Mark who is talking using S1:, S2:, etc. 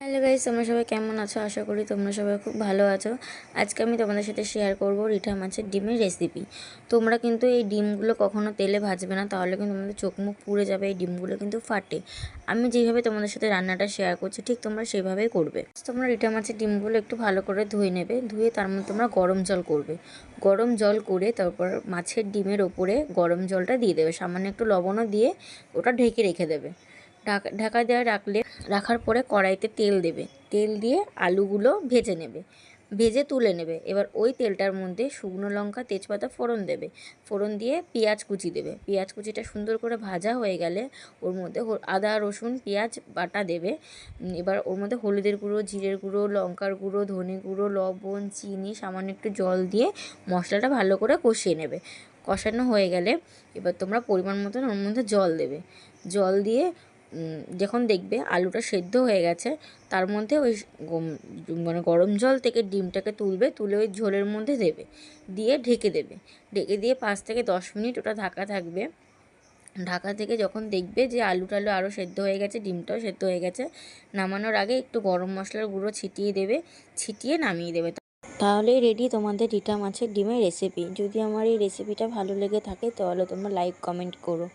S1: Hello guys, তোমরা সবাই কেমন আছো? আশা করি তোমরা সবাই খুব ভালো আছো। আজকে আমি তোমাদের সাথে শেয়ার করব রিঠা মাছের ডিমের রেসিপি। তোমরা কিন্তু এই ডিমগুলো কখনো তেলে ভাজবে না, তাহলে কিন্তু তোমাদের চোখ মুখ পুড়ে যাবে। এই ডিমগুলো কিন্তু ফাটে। আমি যেভাবে তোমাদের সাথে রান্নাটা শেয়ার করছি ঠিক তোমরা সেভাবেই করবে। তোমরা রিঠা মাছের ডিমগুলো একটু ভালো করে ধুয়ে নেবে। ধুয়ে তার মধ্যে তোমরা গরম জল করবে। গরম জল করে তারপর মাছের ডিমের ওপরে গরম জলটা দিয়ে দেবে। সামান্য একটু লবণও দিয়ে ওটা ঢেকে রেখে দেবে। ঢাকা দেওয়া রাখার পরে কড়াইতে তেল দেবে। তেল দিয়ে আলুগুলো ভেজে নেবে, ভেজে তুলে নেবে। এবার ওই তেলটার মধ্যে শুকনো লঙ্কা তেজপাতা ফোড়ন দেবে। ফোড়ন দিয়ে পেঁয়াজ কুচি দেবে। পেঁয়াজ কুচিটা সুন্দর করে ভাজা হয়ে গেলে ওর মধ্যে আদা রসুন পেঁয়াজ বাটা দেবে। এবার ওর মধ্যে হলুদের গুঁড়ো, জিরের গুঁড়ো, লঙ্কার গুঁড়ো, ধনে গুঁড়ো, লবণ, চিনি, সামান্য একটু জল দিয়ে মশলাটা ভালো করে কষিয়ে নেবে। কষানো হয়ে গেলে এবার তোমরা পরিমাণ মতন ওর মধ্যে জল দেবে। জল দিয়ে যখন দেখবে আলুটা সেদ্ধ হয়ে গেছে, তার মধ্যে ওই গরম জল থেকে ডিমটাকে তুলে ওই ঝোলের মধ্যে দেবে। দিয়ে ঢেকে দেবে। ঢেকে দিয়ে 5 থেকে 10 মিনিট ওটা ঢাকা থাকবে। ঢাকা থেকে যখন দেখবে যে আলু টালু আরও সেদ্ধ হয়ে গেছে, ডিমটাও সেদ্ধ হয়ে গেছে, নামানোর আগে একটু গরম মশলার গুঁড়ো ছিটিয়ে দেবে। ছিটিয়ে নামিয়ে দেবে। তাহলেই রেডি তোমাদের রিঠা মাছের ডিমের রেসিপি। যদি আমার এই রেসিপিটা ভালো লেগে থাকে তাহলে তোমরা লাইক কমেন্ট করো।